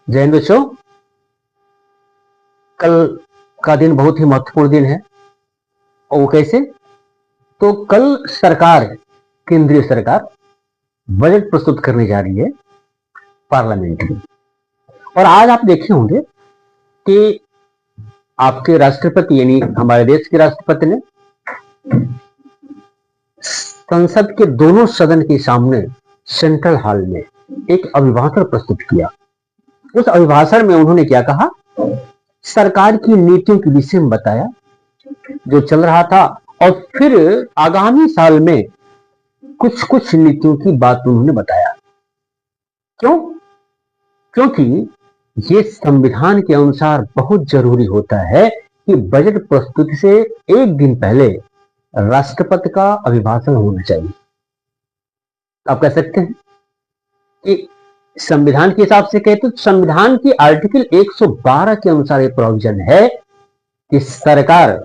जय हिंद बच्चों। कल का दिन बहुत ही महत्वपूर्ण दिन है। और वो कैसे? तो कल सरकार, केंद्रीय सरकार बजट प्रस्तुत करने जा रही है पार्लियामेंट में। और आज आप देखे होंगे कि आपके राष्ट्रपति यानी हमारे देश के राष्ट्रपति ने संसद के दोनों सदन के सामने सेंट्रल हॉल में एक अभिभाषण प्रस्तुत किया। उस अभिभाषण में उन्होंने क्या कहा? सरकार की नीतियों के विषय में बताया जो चल रहा था, और फिर आगामी साल में कुछ कुछ नीतियों की बात उन्होंने बताया। क्यों? क्योंकि ये संविधान के अनुसार बहुत जरूरी होता है कि बजट प्रस्तुति से एक दिन पहले राष्ट्रपति का अभिभाषण होना चाहिए। आप कह सकते हैं कि संविधान के हिसाब से कहते तो संविधान की आर्टिकल 112 के अनुसार ये प्रोविजन है कि सरकार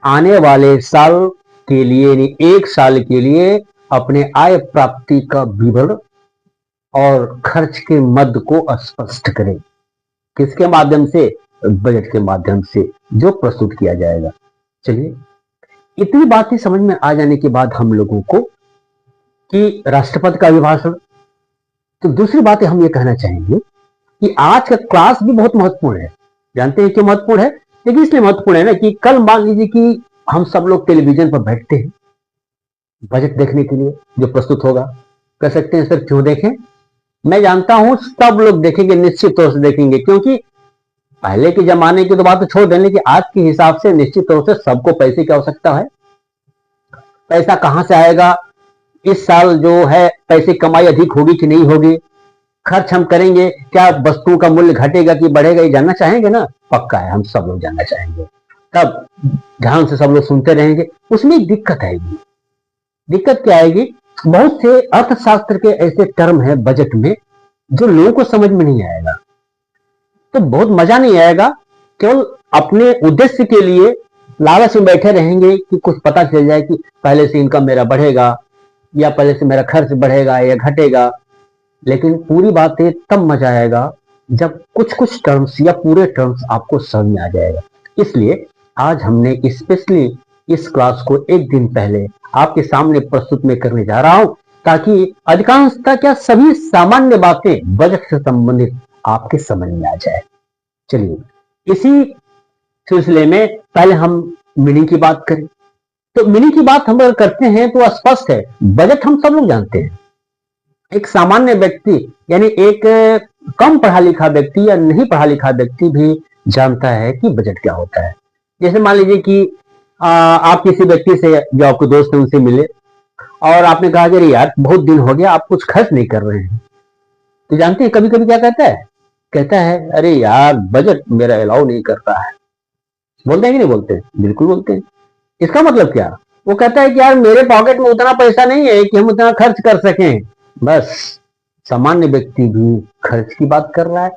आने वाले साल के लिए यानी एक साल के लिए अपने आय प्राप्ति का विवरण और खर्च के मद को स्पष्ट करे। किसके माध्यम से? बजट के माध्यम से, जो प्रस्तुत किया जाएगा। चलिए, इतनी बातें समझ में आ जाने के बाद हम लोगों को कि राष्ट्रपति का अभिभाषण, तो दूसरी बात हम ये कहना चाहेंगे कि आज का क्लास भी बहुत महत्वपूर्ण है। जानते हैं क्यों महत्वपूर्ण है? लेकिन इसलिए महत्वपूर्ण है ना कि कल मान लीजिए कि हम सब लोग टेलीविजन पर बैठते हैं बजट देखने के लिए जो प्रस्तुत होगा। कह सकते हैं सर क्यों देखें? मैं जानता हूं सब लोग देखेंगे, निश्चित तौर से देखेंगे, क्योंकि पहले के जमाने की तो बात तो छोड़ दें, लेकिन आज के हिसाब से निश्चित तौर से सबको पैसे की आवश्यकता है। पैसा कहां से आएगा? इस साल जो है पैसे कमाई अधिक होगी कि नहीं होगी? खर्च हम करेंगे, क्या वस्तुओं का मूल्य घटेगा कि बढ़ेगा? ये जानना चाहेंगे ना? पक्का है, हम सब लोग जानना चाहेंगे। तब ध्यान से सब लोग सुनते रहेंगे। उसमें एक दिक्कत आएगी। दिक्कत क्या आएगी? बहुत से अर्थशास्त्र के ऐसे टर्म है बजट में जो लोगों को समझ में नहीं आएगा, तो बहुत मजा नहीं आएगा। केवल अपने उद्देश्य के लिए लालच में बैठे रहेंगे कि कुछ पता चल जाए कि पहले से इनकम मेरा बढ़ेगा या पहले से मेरा खर्च बढ़ेगा या घटेगा। लेकिन पूरी बातें तब मजा आएगा जब कुछ कुछ टर्म्स या पूरे टर्म्स आपको समझ में आ जाएगा। इसलिए आज हमने स्पेशली इस क्लास को एक दिन पहले आपके सामने प्रस्तुत में करने जा रहा हूं, ताकि अधिकांशतः क्या सभी सामान्य बातें बजट से संबंधित आपके समझ में आ जाए। चलिए, इसी सिलसिले में पहले हम मीनिंग की बात करें। तो मीनिंग की बात हम अगर करते हैं तो स्पष्ट है, बजट हम सब लोग जानते हैं। एक सामान्य व्यक्ति यानी एक कम पढ़ा लिखा व्यक्ति या नहीं पढ़ा लिखा व्यक्ति भी जानता है कि बजट क्या होता है। जैसे मान लीजिए कि आप किसी व्यक्ति से जो आपके दोस्त हैं उनसे मिले और आपने कहा कि यार बहुत दिन हो गया आप कुछ खर्च नहीं कर रहे हैं। तो जानते हैं कभी कभी क्या कहता है? कहता है अरे यार बजट मेरा अलाउ नहीं करता है। बोलते हैं कि नहीं बोलते? बिल्कुल बोलते हैं। इसका मतलब क्या? वो कहता है कि यार मेरे पॉकेट में उतना पैसा नहीं है कि हम उतना खर्च कर सकें। बस सामान्य व्यक्ति भी खर्च की बात कर रहा है,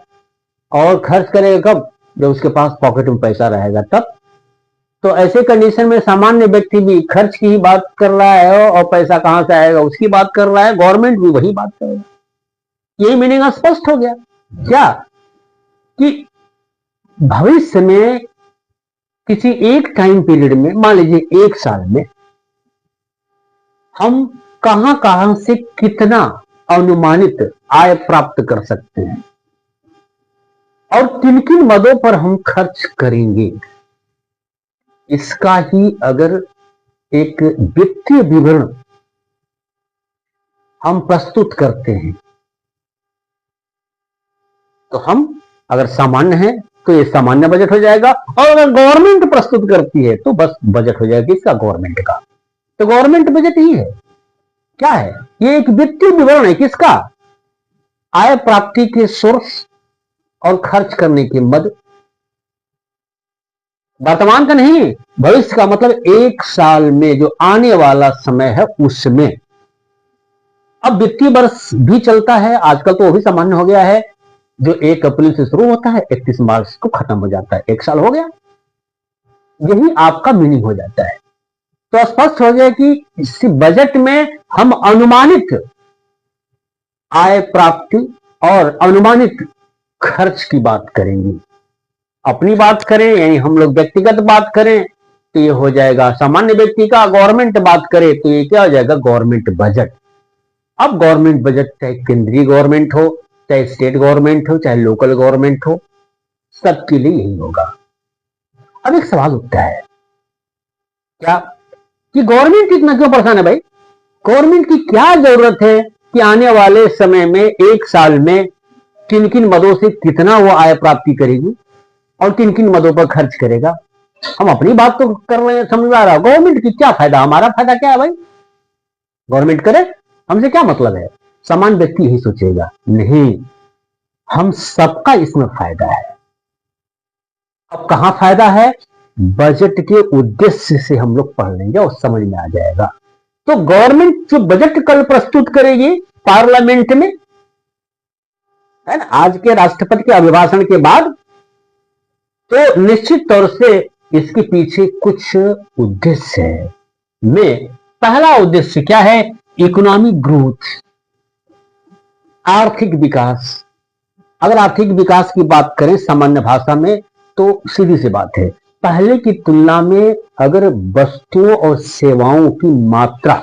और खर्च करेगा कब? जब उसके पास पॉकेट में पैसा रहेगा तब। तो ऐसे कंडीशन में सामान्य व्यक्ति भी खर्च की ही बात कर रहा है और पैसा कहां से आएगा उसकी बात कर रहा है। गवर्नमेंट भी वही बात करेगा। यही मीनिंग स्पष्ट हो गया क्या? कि भविष्य में किसी एक टाइम पीरियड में, मान लीजिए एक साल में, हम कहां कहां से कितना अनुमानित आय प्राप्त कर सकते हैं और किन किन मदों पर हम खर्च करेंगे, इसका ही अगर एक वित्तीय विवरण हम प्रस्तुत करते हैं तो हम अगर सामान्य हैं तो ये सामान्य बजट हो जाएगा, और अगर गवर्नमेंट प्रस्तुत करती है तो बस बजट हो जाएगा किसका? गवर्नमेंट का। तो गवर्नमेंट बजट ही है। क्या है? ये एक वित्तीय विवरण है। किसका? आय प्राप्ति के सोर्स और खर्च करने के मद। वर्तमान का नहीं, भविष्य का, मतलब एक साल में जो आने वाला समय है उसमें। अब वित्तीय वर्ष भी चलता है आजकल, तो वो भी सामान्य हो गया है, जो 1 अप्रैल से शुरू होता है 31 मार्च को खत्म हो जाता है। एक साल हो गया। यही आपका मीनिंग हो जाता है। तो स्पष्ट हो गया कि इस बजट में हम अनुमानित आय प्राप्ति और अनुमानित खर्च की बात करेंगी। अपनी बात करें यानी हम लोग व्यक्तिगत बात करें तो ये हो जाएगा सामान्य व्यक्ति का, गवर्नमेंट बात करे तो ये क्या हो जाएगा, गवर्नमेंट बजट। अब गवर्नमेंट बजट चाहे केंद्रीय गवर्नमेंट हो, चाहे स्टेट गवर्नमेंट हो, चाहे लोकल गवर्नमेंट हो, सबके लिए यही होगा। अब एक सवाल उठता है क्या कि गवर्नमेंट इतना क्यों परेशान है भाई? गवर्नमेंट की क्या जरूरत है कि आने वाले समय में एक साल में किन किन मदों से कितना वो आय प्राप्ति करेगी और किन किन मदों पर खर्च करेगा? हम अपनी बात तो कर रहे हैं, समझ में आ रहा है। गवर्नमेंट की क्या फायदा, हमारा फायदा क्या है भाई? गवर्नमेंट करे, हमसे क्या मतलब है? सामान्य व्यक्ति यही सोचेगा, नहीं, हम सबका इसमें फायदा है। अब कहां फायदा है? बजट के उद्देश्य से हम लोग पढ़ लेंगे और समझ में आ जाएगा। तो गवर्नमेंट जो बजट कल प्रस्तुत करेगी पार्लियामेंट में, है ना, आज के राष्ट्रपति के अभिभाषण के बाद, तो निश्चित तौर से इसके पीछे कुछ उद्देश्य है। में पहला उद्देश्य क्या है? इकोनॉमिक ग्रोथ, आर्थिक विकास। अगर आर्थिक विकास की बात करें सामान्य भाषा में तो सीधी सी बात है, पहले की तुलना में अगर वस्तुओं और सेवाओं की मात्रा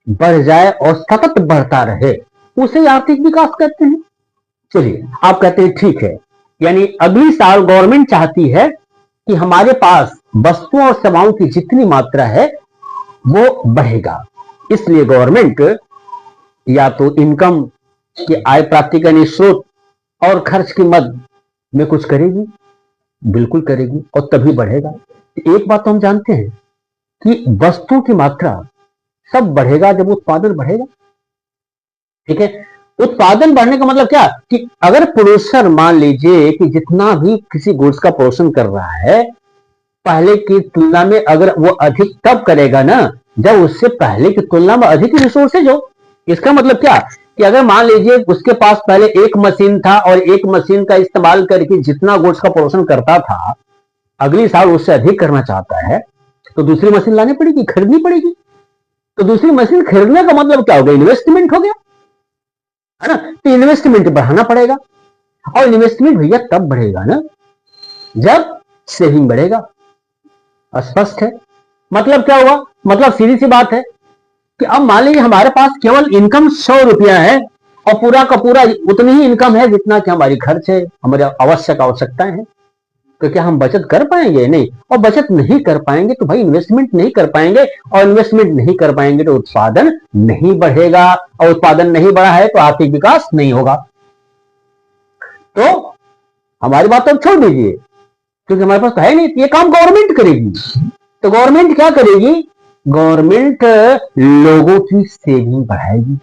बढ़ जाए और सतत बढ़ता रहे, उसे आर्थिक विकास कहते हैं। चलिए, आप कहते हैं ठीक है, यानी अगली साल गवर्नमेंट चाहती है कि हमारे पास वस्तुओं और सेवाओं की जितनी मात्रा है वो बढ़ेगा, इसलिए गवर्नमेंट या तो इनकम की आय प्राप्ति का स्रोत और खर्च की मद में कुछ करेगी, बिल्कुल करेगी, और तभी बढ़ेगा। एक बात तो हम जानते हैं कि वस्तुओं की मात्रा सब बढ़ेगा जब उत्पादन बढ़ेगा। ठीक है, उत्पादन बढ़ने का मतलब क्या कि अगर प्रोड्यूसर मान लीजिए कि जितना भी किसी गुड्स का प्रोडक्शन कर रहा है, पहले की तुलना में अगर वो अधिक तब करेगा ना जब उससे पहले की तुलना में अधिक रिसोर्सेज हो। इसका मतलब क्या कि अगर मान लीजिए उसके पास पहले एक मशीन था और एक मशीन का इस्तेमाल करके जितना गुड्स का प्रोडक्शन करता था, अगली साल उससे अधिक करना चाहता है तो दूसरी मशीन लानी पड़ेगी, खरीदनी पड़ेगी। तो दूसरी मशीन खरीदने का मतलब क्या हो गया? इन्वेस्टमेंट हो गया, है ना। तो इन्वेस्टमेंट बढ़ाना पड़ेगा, और इन्वेस्टमेंट भैया तब बढ़ेगा ना जब सेविंग बढ़ेगा। स्पष्ट है? मतलब क्या हुआ? मतलब सीधी सी बात है कि अब मान लीजिए हमारे पास केवल इनकम 100 रुपया है और पूरा का पूरा उतनी ही इनकम है जितना कि हमारी खर्च है, हमारी आवश्यकताएं हैं। तो क्या हम बचत कर पाएंगे? नहीं। और बचत नहीं कर पाएंगे तो भाई इन्वेस्टमेंट नहीं कर पाएंगे, और इन्वेस्टमेंट नहीं कर पाएंगे तो उत्पादन नहीं बढ़ेगा, और उत्पादन नहीं बढ़ा है तो आर्थिक विकास नहीं होगा। तो हमारी बात तो छोड़ दीजिए, क्योंकि हमारे पास तो है नहीं, ये काम गवर्नमेंट करेगी। तो गवर्नमेंट क्या करेगी? गवर्नमेंट लोगों की सेविंग बढ़ाएगी।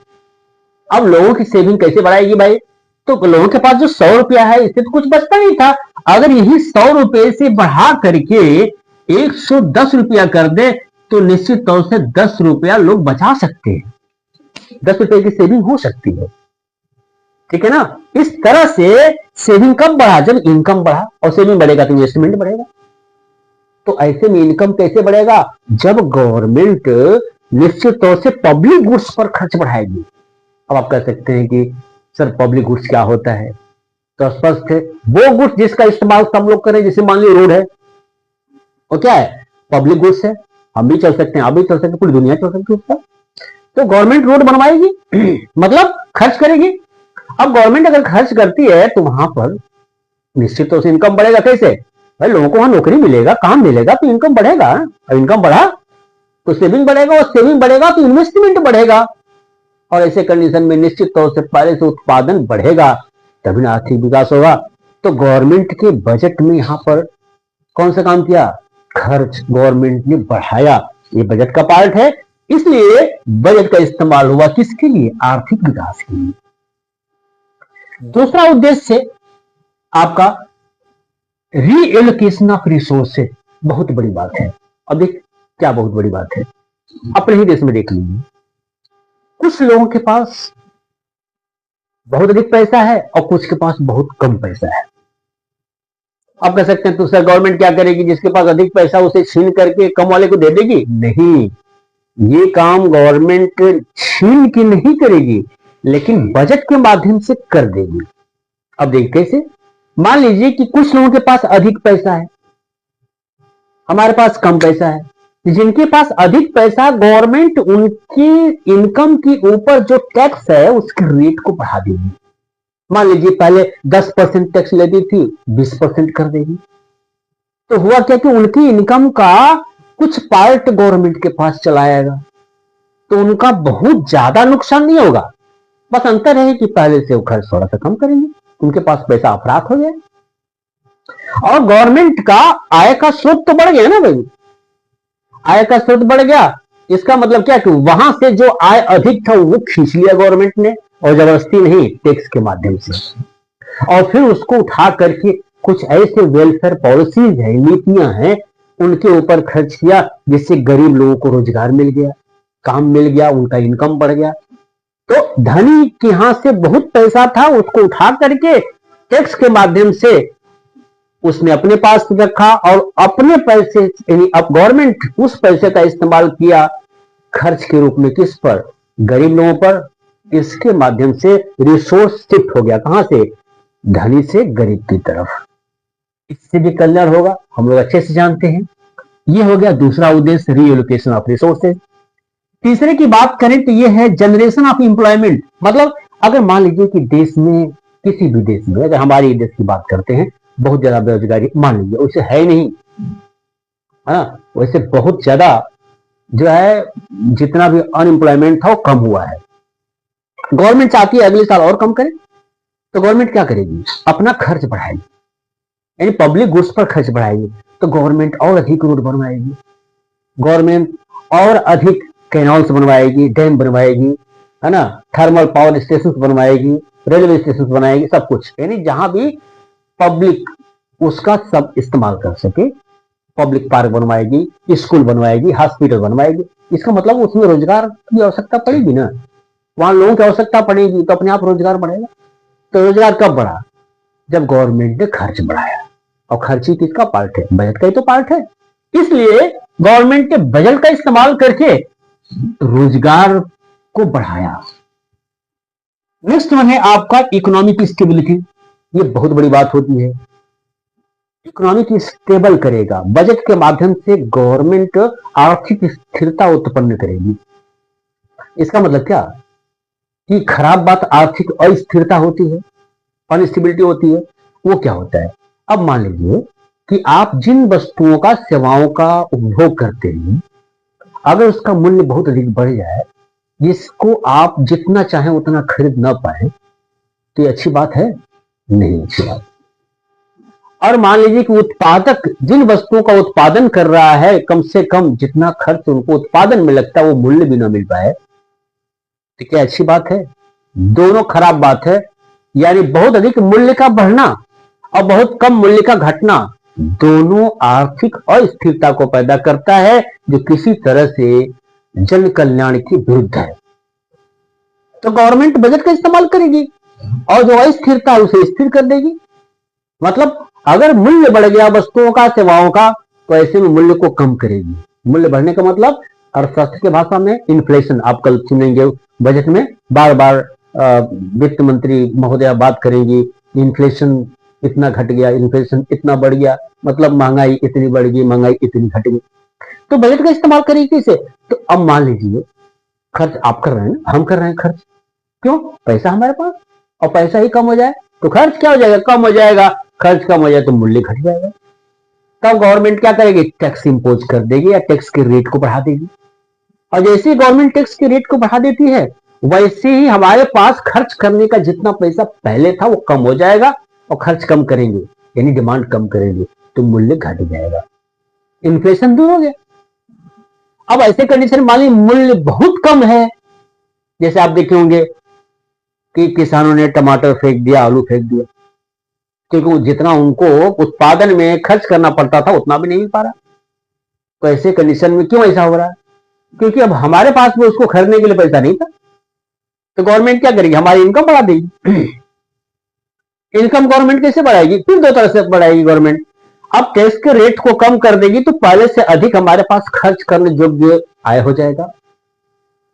अब लोगों की सेविंग कैसे बढ़ाएगी भाई? तो लोगों के पास जो 100 रुपया है इससे तो कुछ बचता नहीं था, अगर यही 100 रुपए से बढ़ा करके 110 रुपया कर दे तो निश्चित तौर से 10 रुपया लोग बचा सकते हैं, 10 रुपए की सेविंग हो सकती है। ठीक है ना। इस तरह से सेविंग कब बढ़ा? जब इनकम बढ़ा, और सेविंग बढ़ेगा तो इन्वेस्टमेंट बढ़ेगा। तो ऐसे में इनकम कैसे बढ़ेगा? जब गवर्नमेंट निश्चित तौर से पब्लिक गुड्स पर खर्च बढ़ाएगी। अब आप कह सकते हैं कि सर पब्लिक गुड्स क्या होता है? तो स्पष्ट है, वो गुड्स जिसका इस्तेमाल सब लोग करें, जैसे मान लीजिए रोड है, वो क्या है? पब्लिक गुड्स है। हम भी चल सकते हैं, आप भी चल सकते हैं, पूरी दुनिया चल सकती है उसका। तो गवर्नमेंट रोड बनवाएगी मतलब खर्च करेगी। अब गवर्नमेंट अगर खर्च करती है तो वहां पर निश्चित तौर से इनकम बढ़ेगा। कैसे भाई? लोगों को वहां नौकरी मिलेगा, काम मिलेगा, तो इनकम बढ़ेगा, और इनकम बढ़ा तो सेविंग बढ़ेगा, और सेविंग बढ़ेगा तो इन्वेस्टमेंट बढ़ेगा, और ऐसे कंडीशन में निश्चित तौर से पहले से उत्पादन बढ़ेगा, तभी ना आर्थिक विकास होगा। तो गवर्नमेंट के बजट में यहां पर कौन सा काम किया? खर्च गवर्नमेंट ने बढ़ाया। ये बजट का पार्ट है, इसलिए बजट का इस्तेमाल हुआ किसके लिए? आर्थिक विकास के लिए। दूसरा उद्देश्य आपका रीएलोकेशन ऑफ रिसोर्सेज। बहुत बड़ी बात है। अब देख क्या बहुत बड़ी बात है, अपने ही देश में देख लीजिए, कुछ लोगों के पास बहुत अधिक पैसा है और कुछ के पास बहुत कम पैसा है। आप कह सकते हैं तो सर गवर्नमेंट क्या करेगी? जिसके पास अधिक पैसा उसे छीन करके कम वाले को दे देगी? नहीं, ये काम गवर्नमेंट छीन के नहीं करेगी, लेकिन बजट के माध्यम से कर देगी। अब देखिए कैसे, मान लीजिए कि कुछ लोगों के पास अधिक पैसा है, हमारे पास कम पैसा है। जिनके पास अधिक पैसा, गवर्नमेंट उनकी इनकम के ऊपर जो टैक्स है उसके रेट को बढ़ा देगी। मान लीजिए पहले 10% टैक्स लेती थी, 20% कर देगी। तो हुआ क्या कि उनकी इनकम का कुछ पार्ट गवर्नमेंट के पास चला आएगा, तो उनका बहुत ज्यादा नुकसान नहीं होगा। बस अंतर है कि पहले से वो खर्च थोड़ा सा कम करेंगे, उनके पास पैसा अपराध हो गया और गवर्नमेंट का आय का स्रोत तो बढ़ गया ना भाई। आय का स्रोत बढ़ गया, इसका मतलब क्या कि वहां से जो आय अधिक था वो खींच लिया गवर्नमेंट ने, और जबरदस्ती नहीं, टैक्स के माध्यम से, और फिर उसको उठा करके कुछ ऐसे वेलफेयर पॉलिसीज है, नीतियां हैं, उनके ऊपर खर्च किया, जिससे गरीब लोगों को रोजगार मिल गया, काम मिल गया, उनका इनकम बढ़ गया। तो धनी के यहां से बहुत पैसा था, उसको उठा करके टैक्स के माध्यम से उसने अपने पास रखा, और अपने पैसे यानी अब गवर्नमेंट उस पैसे का इस्तेमाल किया खर्च के रूप में, किस पर? गरीब लोगों पर। इसके माध्यम से रिसोर्स शिफ्ट हो गया, कहां से? धनी से गरीब की तरफ। इससे भी कल्याण होगा, हम लोग अच्छे से जानते हैं। यह हो गया दूसरा उद्देश्य, रीएलोकेशन ऑफ रिसोर्सेज। तीसरे की बात करें तो यह है जनरेशन ऑफ एम्प्लॉयमेंट। मतलब अगर मान लीजिए कि देश में, किसी भी देश में, अगर हमारे देश की बात करते हैं, बहुत ज्यादा बेरोजगारी मान लीजिए, वैसे है नहीं, है ना, वैसे बहुत ज्यादा जो है, जितना भी अनएम्प्लॉयमेंट था वो कम हुआ है। गवर्नमेंट चाहती है अगले साल और कम करे, तो गवर्नमेंट क्या करेगी? अपना खर्च बढ़ाएगी, यानी पब्लिक गुड्स पर खर्च बढ़ाएगी। तो गवर्नमेंट और अधिक रोड बनवाएगी, गवर्नमेंट और अधिक कैनाल्स बनवाएगी, डैम बनवाएगी, है ना, थर्मल पावर स्टेशन बनवाएगी, रेलवे स्टेशन बनाएगी, सब कुछ, यानी जहां भी पब्लिक उसका सब इस्तेमाल कर सके। पब्लिक पार्क बनवाएगी, स्कूल बनवाएगी, हॉस्पिटल बनवाएगी। इसका मतलब उसमें रोजगार की आवश्यकता पड़ेगी ना, वहां लोगों की आवश्यकता पड़ेगी, तो अपने आप रोजगार बढ़ेगा। तो रोजगार कब बढ़ा? जब गवर्नमेंट ने खर्च बढ़ाया, और खर्च ही किसका पार्ट है? बजट का ही तो पार्ट है। इसलिए गवर्नमेंट ने बजट का इस्तेमाल करके रोजगार को बढ़ाया। नेक्स्ट वन है आपका इकोनॉमिक स्टेबिलिटी। ये बहुत बड़ी बात होती है, इकोनॉमी की स्टेबल करेगा। बजट के माध्यम से गवर्नमेंट आर्थिक स्थिरता उत्पन्न करेगी। इसका मतलब क्या कि खराब बात आर्थिक अस्थिरता होती है, अनस्टेबिलिटी होती है। वो क्या होता है? अब मान लीजिए कि आप जिन वस्तुओं का, सेवाओं का उपभोग करते हैं, अगर उसका मूल्य बहुत अधिक बढ़ जाए, जिसको आप जितना चाहें उतना खरीद ना पाए, तो ये अच्छी बात है? नहीं अच्छी बात। और मान लीजिए कि उत्पादक जिन वस्तुओं का उत्पादन कर रहा है, कम से कम जितना खर्च उनको उत्पादन में लगता है वो मूल्य भी ना मिल पाए, तो क्या अच्छी बात है? दोनों खराब बात है। यानी बहुत अधिक मूल्य का बढ़ना और बहुत कम मूल्य का घटना, दोनों आर्थिक अस्थिरता को पैदा करता है, जो किसी तरह से जन कल्याण के विरुद्ध है। तो गवर्नमेंट बजट का इस्तेमाल करेगी और जो अस्थिरता है उसे स्थिर कर देगी। मतलब अगर मूल्य बढ़ गया वस्तुओं का, सेवाओं का, तो ऐसे में मूल्य को कम करेगी। मूल्य बढ़ने का मतलब अर्थशास्त्र की भाषा में इन्फ्लेशन। आप कल सुनेंगे बजट में बार बार वित्त मंत्री महोदया बात करेंगी, इन्फ्लेशन इतना घट गया, इन्फ्लेशन इतना बढ़ गया, मतलब महंगाई इतनी बढ़ गई, महंगाई इतनी घट गई। तो बजट का इस्तेमाल करेगी कैसे? तो अब मान लीजिए खर्च आप कर रहे हैं ना, हम कर रहे हैं खर्च, क्यों? पैसा हमारे पास, और पैसा ही कम हो जाए तो खर्च क्या हो जाएगा? कम हो जाएगा। खर्च कम हो जाए तो मूल्य घट जाएगा। तब गवर्नमेंट क्या करेगी? टैक्स इंपोज कर देगी या टैक्स के रेट को बढ़ा देगी। और जैसे ही गवर्नमेंट टैक्स के रेट को बढ़ा देती है, वैसे ही हमारे पास खर्च करने का जितना पैसा पहले था वो कम हो जाएगा, और खर्च कम करेंगे यानी डिमांड कम करेंगे, तो मूल्य घट जाएगा। इन्फ्लेशन दूर हो गया। अब ऐसे कंडीशन मान लीजिए मूल्य बहुत कम है, जैसे आप देखे होंगे कि किसानों ने टमाटर फेंक दिया, आलू फेंक दिया, क्योंकि जितना उनको उत्पादन में खर्च करना पड़ता था उतना भी नहीं मिल पा रहा। तो ऐसे कंडीशन में क्यों ऐसा हो रहा है? क्योंकि अब हमारे पास में उसको खरीदने के लिए पैसा नहीं था। तो गवर्नमेंट क्या करेगी? हमारी इनकम बढ़ा देगी। इनकम गवर्नमेंट कैसे बढ़ाएगी? फिर दो तरह से बढ़ाएगी गवर्नमेंट। अब टैक्स के रेट को कम कर देगी तो पहले से अधिक हमारे पास खर्च करने योग्य आय हो जाएगा,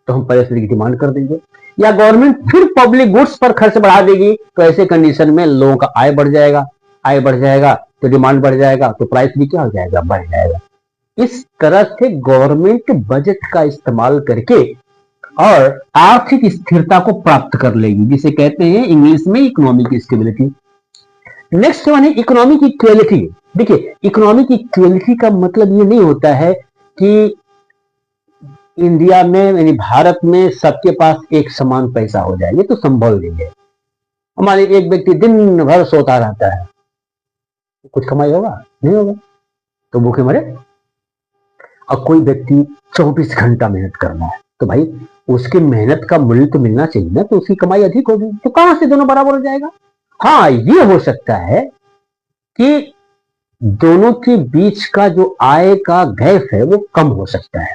तो हम पहले से डिमांड कर देंगे। या गवर्नमेंट फिर पब्लिक गुड्स पर खर्च बढ़ा देगी, तो ऐसे कंडीशन में लोगों का आय बढ़ जाएगा, आय बढ़ जाएगा तो डिमांड बढ़ जाएगा, तो प्राइस भी क्या हो जाएगा, बढ़ जाएगा। इस तरह से गवर्नमेंट बजट का इस्तेमाल करके और आर्थिक स्थिरता को प्राप्त कर लेगी, जिसे कहते हैं इंग्लिश में इकोनॉमिक स्टेबिलिटी। नेक्स्ट वन है इकोनॉमिक इक्वेलिटी। देखिए, इकोनॉमिक इक्वेलिटी का मतलब ये नहीं होता है कि इंडिया में यानी भारत में सबके पास एक समान पैसा हो जाए, ये तो संभव नहीं है। हमारे एक व्यक्ति दिन भर सोता रहता है, कुछ कमाई होगा नहीं होगा, तो भूखे मरे। और कोई व्यक्ति 24 घंटा मेहनत करना है, तो भाई उसकी मेहनत का मूल्य तो मिलना चाहिए ना, तो उसकी कमाई अधिक होगी, तो कहां से दोनों बराबर हो जाएगा। हाँ, ये हो सकता है कि दोनों के बीच का जो आय का गैप है वो कम हो सकता है,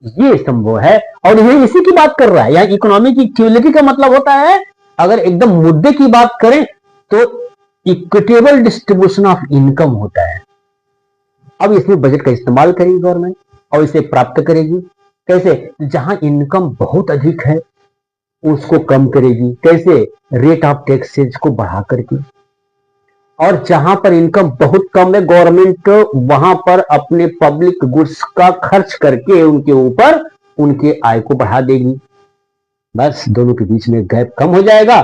ये संभव है। और ये इसी की बात कर रहा है, यहां इकोनॉमिक इक्वलिटी का मतलब होता है, अगर एकदम मुद्दे की बात करें तो इक्विटेबल डिस्ट्रीब्यूशन ऑफ इनकम होता है। अब इसमें बजट का इस्तेमाल करेगी गवर्नमेंट और इसे प्राप्त करेगी कैसे, जहां इनकम बहुत अधिक है उसको कम करेगी, कैसे, रेट ऑफ टैक्सेज को बढ़ा करके। और जहां पर इनकम बहुत कम है, गवर्नमेंट वहां पर अपने पब्लिक गुड्स का खर्च करके उनके ऊपर उनके आय को बढ़ा देगी। बस दोनों के बीच में गैप कम हो जाएगा।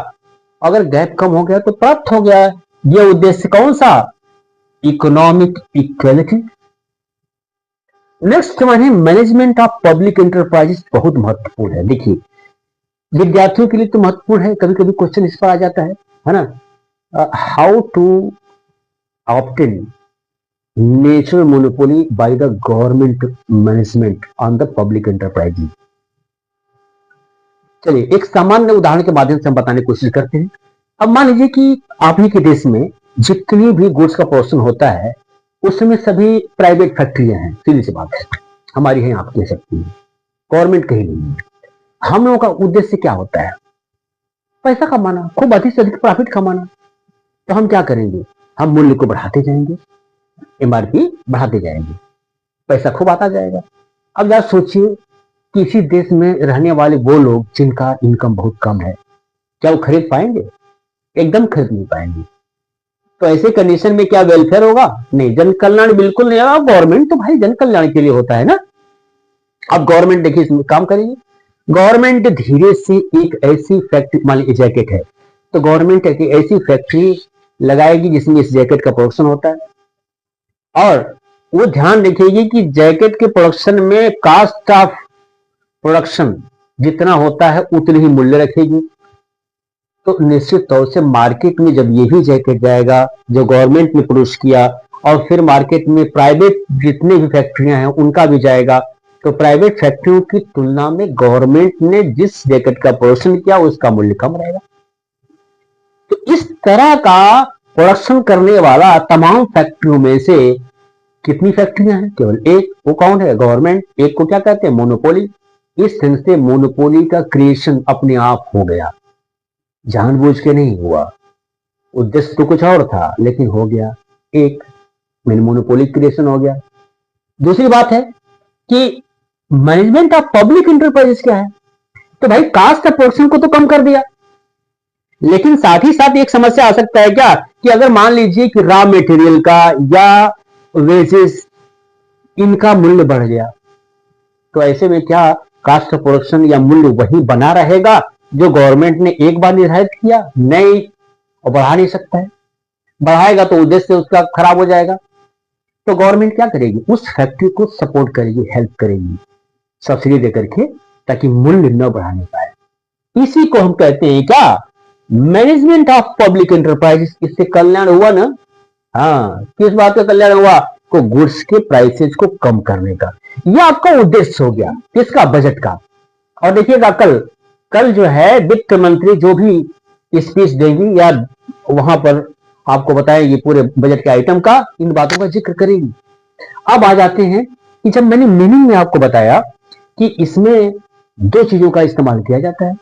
अगर गैप कम हो गया तो प्राप्त हो गया। ये उद्देश्य कौन सा, इकोनॉमिक इक्वेलिटी। नेक्स्ट वन है मैनेजमेंट ऑफ पब्लिक एंटरप्राइजेस, बहुत महत्वपूर्ण है। देखिए, विद्यार्थियों के लिए तो महत्वपूर्ण है, कभी कभी क्वेश्चन इस पर आ जाता है ना, how to obtain natural monopoly by the government management on the public enterprises. चलिए एक सामान्य उदाहरण के माध्यम से हम बताने की कोशिश करते हैं। अब मान लीजिए कि आप ही के देश में जितनी भी गुड्स का प्रोडक्शन होता है उसमें सभी प्राइवेट फैक्ट्रियां हैं, सीधी सी बात है, हमारी है, आप कह सकती हैं, गवर्नमेंट कहीं नहीं है। हम लोगों का उद्देश्य क्या होता है, पैसा कमाना, खूब अधिक से अधिक प्रॉफिट कमाना। तो हम क्या करेंगे, हम मूल्य को बढ़ाते जाएंगे, एमआरपी बढ़ाते जाएंगे, पैसा खूब आता जाएगा। अब यार सोचिए, किसी देश में रहने वाले वो लोग जिनका इनकम बहुत कम है, क्या वो खरीद पाएंगे, एकदम खरीद नहीं पाएंगे। तो ऐसे कंडीशन में क्या वेलफेयर होगा, नहीं, जन कल्याण बिल्कुल नहीं होगा। गवर्नमेंट तो भाई जन कल्याण के लिए होता है ना। अब गवर्नमेंट देखिए इसमें काम करेगी, गवर्नमेंट धीरे से एक ऐसी फैक्ट्री, मान लीजिए जैकेट है तो गवर्नमेंट एक ऐसी फैक्ट्री लगाएगी जिसमें इस जैकेट का प्रोडक्शन होता है, और वो ध्यान रखेगी कि जैकेट के प्रोडक्शन में कास्ट ऑफ प्रोडक्शन जितना होता है उतनी ही मूल्य रखेगी। तो निश्चित तौर से मार्केट में जब ये भी जैकेट जाएगा जो गवर्नमेंट ने प्रोड्यूस किया, और फिर मार्केट में प्राइवेट जितने भी फैक्ट्रियां हैं उनका भी जाएगा, तो प्राइवेट फैक्ट्रियों की तुलना में गवर्नमेंट ने जिस जैकेट का प्रोडक्शन किया उसका मूल्य कम रहेगा। तो इस तरह का प्रोडक्शन करने वाला तमाम फैक्ट्रियों में से कितनी फैक्ट्रियां हैं, केवल एक, वो कौन है, गवर्नमेंट। एक को क्या कहते हैं, मोनोपोली। इस सेंस से मोनोपोली का क्रिएशन अपने आप हो गया, जानबूझ के नहीं हुआ, उद्देश्य तो कुछ और था लेकिन हो गया, एक मोनोपोली क्रिएशन हो गया। दूसरी बात है कि मैनेजमेंट ऑफ पब्लिक इंटरप्राइजेस क्या है, तो भाई कास्ट ऑफ प्रोडक्शन को तो कम कर दिया, लेकिन साथ ही साथ एक समस्या आ सकता है क्या, कि अगर मान लीजिए कि रॉ मटेरियल का या वेजेस इनका मूल्य बढ़ गया, तो ऐसे में क्या कास्ट ऑफ प्रोडक्शन या मूल्य वही बना रहेगा जो गवर्नमेंट ने एक बार निर्धारित किया, नहीं, और बढ़ा नहीं सकता है। बढ़ाएगा तो उद्देश्य उसका खराब हो जाएगा। तो गवर्नमेंट क्या करेगी, उस फैक्ट्री को सपोर्ट करेगी, हेल्प करेगी सब्सिडी देकर के, ताकि मूल्य न बढ़ाने पाए। इसी को हम कहते हैं क्या, मैनेजमेंट ऑफ पब्लिक एंटरप्राइजेस। इससे कल्याण हुआ ना, हाँ, किस बात का कल्याण हुआ, को गुड्स के प्राइसेस को कम करने का। यह आपका उद्देश्य हो गया किसका, बजट का। और देखिएगा कल जो है वित्त मंत्री जो भी स्पीच देंगी या वहां पर आपको बताएंगे पूरे बजट के आइटम का, इन बातों का जिक्र करेंगी। अब आ जाते हैं कि जब मैंने मीनिंग में आपको बताया कि इसमें दो चीजों का इस्तेमाल किया जाता है,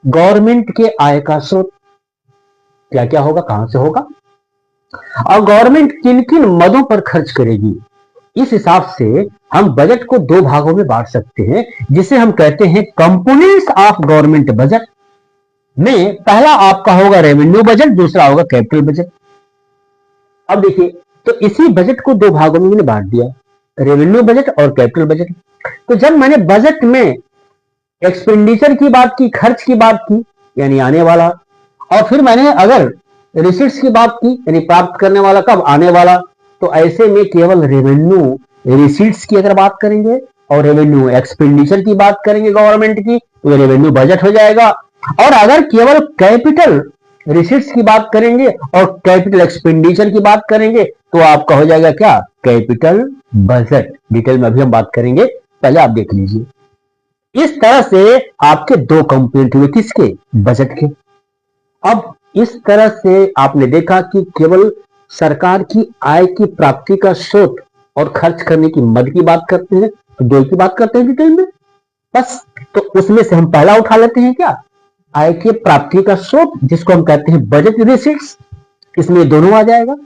गवर्नमेंट के आय का स्रोत क्या क्या होगा, कहां से होगा, और गवर्नमेंट किन किन मदों पर खर्च करेगी, इस हिसाब से हम बजट को दो भागों में बांट सकते हैं, जिसे हम कहते हैं कंपोनेंट्स ऑफ गवर्नमेंट बजट। में पहला आपका होगा रेवेन्यू बजट, दूसरा होगा कैपिटल बजट। अब देखिए, तो इसी बजट को दो भागों में मैंने बांट दिया, रेवेन्यू बजट और कैपिटल बजट। तो जब मैंने बजट में एक्सपेंडिचर की बात की, खर्च की बात की, यानी आने वाला, और फिर मैंने अगर रिसीट्स की बात की, यानी प्राप्त करने वाला, कब आने वाला, तो ऐसे में केवल रेवेन्यू रिसीट्स की अगर बात करेंगे और रेवेन्यू एक्सपेंडिचर की बात करेंगे गवर्नमेंट की, तो रेवेन्यू बजट हो जाएगा। और अगर केवल कैपिटल रिसीट्स की बात करेंगे और कैपिटल एक्सपेंडिचर की बात करेंगे, तो आपका हो जाएगा क्या, कैपिटल बजट। डिटेल में अभी हम बात करेंगे, पहले आप देख लीजिए। इस तरह से आपके दो कंपोनेंट हुए, किसके, बजट के। अब इस तरह से आपने देखा कि केवल सरकार की आय की प्राप्ति का स्रोत और खर्च करने की मद की बात करते हैं, तो दो की बात करते हैं डिटेल में बस। तो उसमें से हम पहला उठा लेते हैं, क्या, आय की प्राप्ति का स्रोत, जिसको हम कहते हैं बजट रिसीट्स। इसमें दोनों आ जाएगा।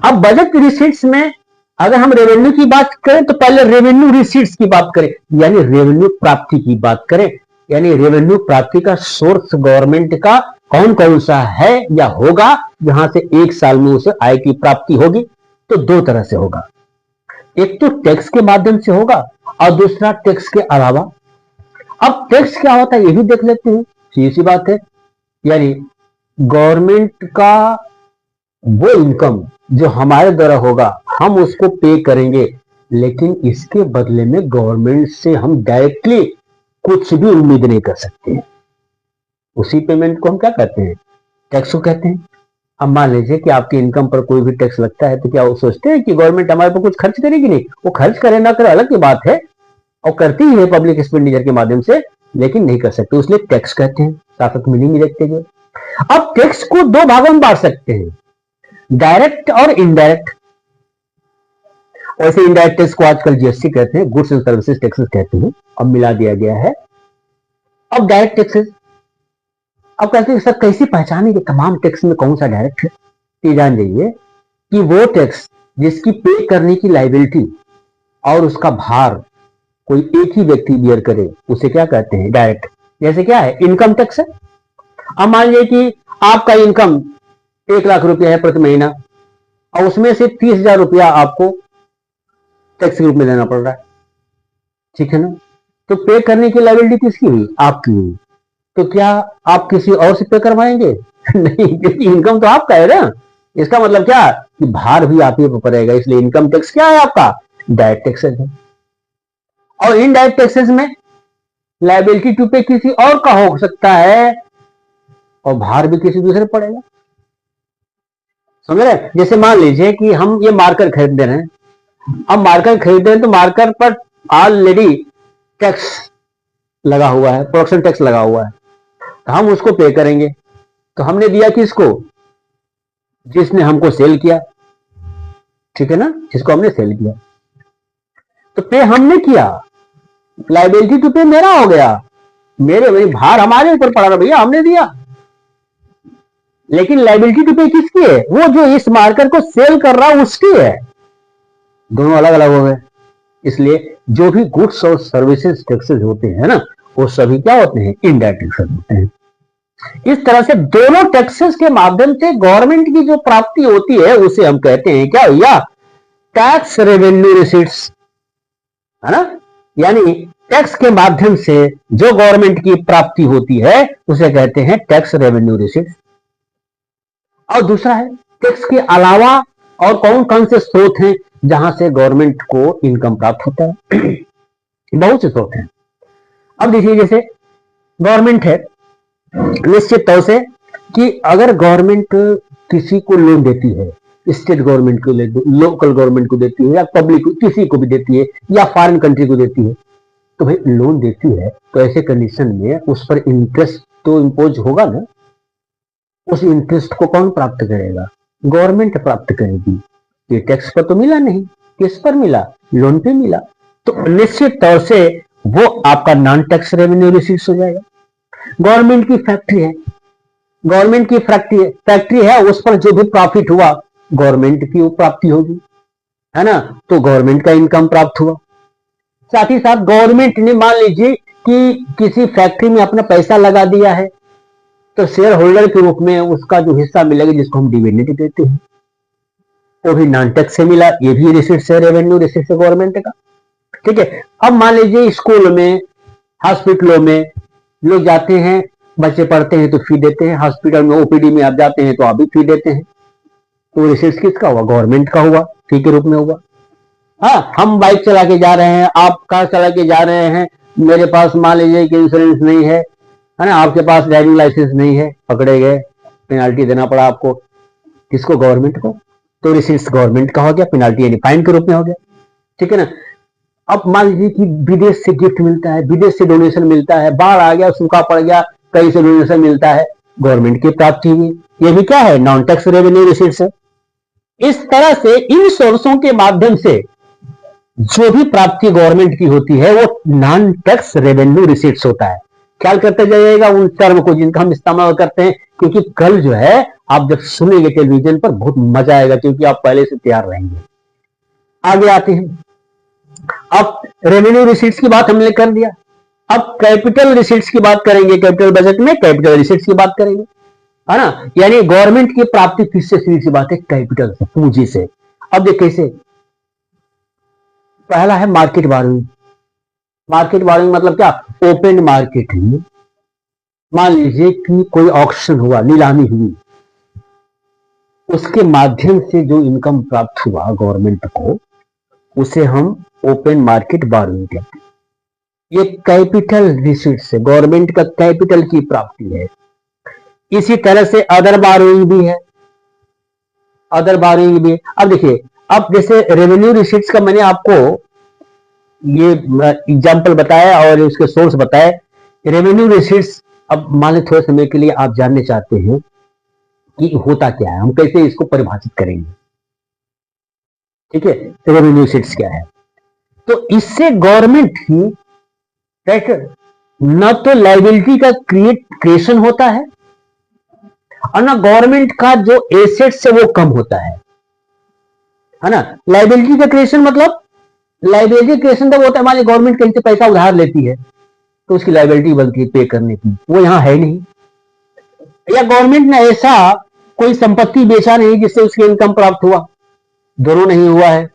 अब बजट रिसीट्स में अगर हम रेवेन्यू की बात करें तो पहले रेवेन्यू रिसीट्स की बात करें, यानी रेवेन्यू प्राप्ति की बात करें, यानी रेवेन्यू प्राप्ति का सोर्स गवर्नमेंट का कौन कौन सा है या होगा, जहां से एक साल में उसे आय की प्राप्ति होगी। तो दो तरह से होगा, एक तो टैक्स के माध्यम से होगा और दूसरा टैक्स के अलावा। अब टैक्स क्या होता है ये भी देख लेते हैं, सीधी सी बात है, यानी गवर्नमेंट का वो इनकम जो हमारे द्वारा होगा हम उसको पे करेंगे, लेकिन इसके बदले में गवर्नमेंट से हम डायरेक्टली कुछ भी उम्मीद नहीं कर सकते। उसी पेमेंट को हम क्या कहते हैं, टैक्स को कहते हैं। अब मान लीजिए कि आपकी इनकम पर कोई भी टैक्स लगता है, तो क्या वो सोचते हैं कि गवर्नमेंट हमारे पर कुछ खर्च करेगी? नहीं, वो खर्च करे ना करे अलग की बात है, और करती ही है पब्लिक एक्सपेंडिचर के माध्यम से, लेकिन नहीं कर सकते, इसलिए टैक्स कहते हैं। साथ मीनिंग रखते हुए अब टैक्स को दो भागों में बांट सकते हैं, डायरेक्ट और इनडायरेक्ट। वैसे इनडायरेक्ट टैक्स को आजकल जीएसटी कहते हैं, गुड्स एंड सर्विसेज टैक्सेस कहते हैं, अब मिला दिया गया है। अब डायरेक्ट टैक्सेस, अब कहते हैं सर कैसे पहचानेंगे तमाम टैक्स में कौन सा डायरेक्ट है? ये जान जाइए कि वो टैक्स जिसकी पे करने की लायबिलिटी और उसका भार कोई एक ही व्यक्ति बियर करे, उसे क्या कहते हैं, डायरेक्ट। जैसे क्या है, इनकम टैक्स है। अब मान लीजिए कि आपका इनकम 1 लाख रुपया है प्रति महीना, और उसमें से 30,000 रुपया आपको टैक्स के रूप में देना पड़ रहा है, ठीक है ना? तो पे करने की लायबिलिटी किसकी हुई, आपकी हुई। तो क्या आप किसी और से पे करवाएंगे? नहीं, क्योंकि इनकम तो आपका है ना। इसका मतलब क्या कि भार भी आप ही पर पड़ेगा, इसलिए इनकम टैक्स क्या है आपका, डायरेक्ट टैक्सेस है। और इनडायरेक्ट टैक्सेस में लायबिलिटी टू पे किसी और का हो सकता है और भार भी किसी दूसरे पड़ेगा, समझ रहे? जैसे मान लीजिए कि हम ये मार्कर खरीद रहे हैं, अब मार्कर खरीद रहे हैं तो मार्कर पर ऑलरेडी टैक्स लगा हुआ है, प्रोडक्शन टैक्स लगा हुआ है, तो हम उसको पे करेंगे। तो हमने दिया किसको, जिसने हमको सेल किया, ठीक है ना, जिसको हमने सेल किया, तो पे हमने किया, लायबिलिटी टू पे मेरा हो गया, मेरे भार हमारे ऊपर पड़ा था भैया, हमने दिया। लेकिन लायबिलिटी टू पे किसकी है, वो जो इस मार्कर को सेल कर रहा है उसकी है। दोनों अलग अलग हो गए। इसलिए जो भी गुड्स और सर्विसेज टैक्सेस होते हैं ना, वो सभी क्या होते हैं, इनडायरेक्ट टैक्सेस होते हैं। इस तरह से दोनों टैक्सेस के माध्यम से गवर्नमेंट की जो प्राप्ति होती है उसे हम कहते हैं क्या भैया, टैक्स रेवेन्यू रिसीट्स, है ना। यानी टैक्स के माध्यम से जो गवर्नमेंट की प्राप्ति होती है उसे कहते हैं टैक्स रेवेन्यू रिसीट्स। और दूसरा है टैक्स के अलावा और कौन कौन से स्रोत हैं जहां से गवर्नमेंट को इनकम प्राप्त होता है। बहुत से स्रोत हैं। अब देखिए, जैसे गवर्नमेंट है, निश्चित तौर से कि अगर गवर्नमेंट किसी को लोन देती है, स्टेट गवर्नमेंट को, लोकल गवर्नमेंट को देती है, या पब्लिक किसी को भी देती है, या फॉरेन कंट्री को देती है, तो भाई लोन देती है तो ऐसे कंडीशन में उस पर इंटरेस्ट तो इम्पोज होगा ना। उस इंटरेस्ट को कौन प्राप्त करेगा, गवर्नमेंट प्राप्त करेगी। ये टैक्स पर तो मिला नहीं, किस पर मिला, लोन पे मिला। तो निश्चित तौर से वो आपका नॉन टैक्स रेवेन्यू रिसीट्स हो जाएगा। गवर्नमेंट की फैक्ट्री है, गवर्नमेंट की फैक्ट्री है, उस पर जो भी प्रॉफिट हुआ गवर्नमेंट की वो प्राप्ति होगी। है ना, तो गवर्नमेंट का इनकम प्राप्त हुआ। साथ ही साथ गवर्नमेंट ने मान लीजिए कि किसी फैक्ट्री में अपना पैसा लगा दिया है, तो शेयर होल्डर के रूप में उसका जो हिस्सा मिलेगा, जिसको हम डिविडेंड देते हैं, वो भी नॉन टैक्स से मिला। ये भी रिसिट्स है, रेवेन्यू रिसिट्स है गवर्नमेंट का। ठीक है। अब मान लीजिए स्कूल में, हॉस्पिटलों में लोग जाते हैं, बच्चे पढ़ते हैं तो फी देते हैं, हॉस्पिटल में ओपीडी में आप जाते हैं तो आप भी फी देते हैं, तो रिसिट्स किसका हुआ? गवर्नमेंट का हुआ, फी के रूप में हुआ। हाँ, हम बाइक चला के जा रहे हैं, आप कार चला के जा रहे हैं, मेरे पास मान लीजिए कि इंश्योरेंस नहीं है ना, आपके पास ड्राइविंग लाइसेंस नहीं है, पकड़े गए, पेनाल्टी देना पड़ा आपको, किसको? गवर्नमेंट को। तो रिसिट्स गवर्नमेंट का हो गया, पेनाल्टी यानी फाइन के रूप में हो गया। ठीक है ना। अब मान लीजिए कि विदेश से गिफ्ट मिलता है, विदेश से डोनेशन मिलता है, बाढ़ आ गया, सूखा पड़ गया, कहीं से डोनेशन मिलता है, गवर्नमेंट की प्राप्ति हुई, ये भी क्या है? नॉन टैक्स रेवेन्यू रिसिट्स है। इस तरह से इन सोर्सों के माध्यम से जो भी प्राप्ति गवर्नमेंट की होती है वो नॉन टैक्स रेवेन्यू रिसिट्स होता है। ख्याल करते जाइएगा उन टर्म को जिनका हम इस्तेमाल करते हैं, क्योंकि कल जो है आप जब सुनेंगे टेलीविजन पर बहुत मजा आएगा, क्योंकि आप पहले से तैयार रहेंगे। आगे आते हैं। अब रेवेन्यू रिसिट्स की बात हमने कर दिया, अब कैपिटल रिसिट्स की बात करेंगे। कैपिटल बजट में कैपिटल रिसिट्स की बात करेंगे, है ना, यानी गवर्नमेंट की प्राप्ति किससे? सीधी सी बात है, कैपिटल से, पूंजी से। अब देखिए कैसे। पहला है मार्केट बारोइंग। मार्केट बारोइंग मतलब क्या? ओपन मार्केट में मान लीजिए कि कोई ऑक्शन हुआ, नीलामी हुई, उसके माध्यम से जो इनकम प्राप्त हुआ गवर्नमेंट को, उसे हम ओपन मार्केट बारोइंग कहते हैं। ये कैपिटल रिसीट्स से गवर्नमेंट का कैपिटल की प्राप्ति है। इसी तरह से अदर बारोइंग भी है, अदर बारोइंग भी है। अब देखिए, अब जैसे रेवेन्यू रिसीट्स का मैंने आपको ये एग्जांपल बताया और उसके सोर्स बताए। रेवेन्यू रिसीट्स, अब मान लीजिए थोड़े समय के लिए आप जानने चाहते हैं कि होता क्या है, हम कैसे इसको परिभाषित करेंगे। ठीक है, रेवेन्यू रिसीट्स क्या है? तो इससे गवर्नमेंट की राइट न तो लाइबिलिटी का क्रिएशन होता है और ना गवर्नमेंट का जो एसेट्स है वो कम होता है ना। लाइबिलिटी का क्रिएशन मतलब, लाइबिलिटी क्रिएशन तब होता है मान लीजिए गवर्नमेंट कहीं से पैसा उधार लेती है तो उसकी लाइबिलिटी बनती है पे करने की, वो यहां है नहीं। या गवर्नमेंट ने ऐसा कोई संपत्ति बेचा नहीं जिससे उसके इनकम प्राप्त हुआ, दोनों नहीं हुआ है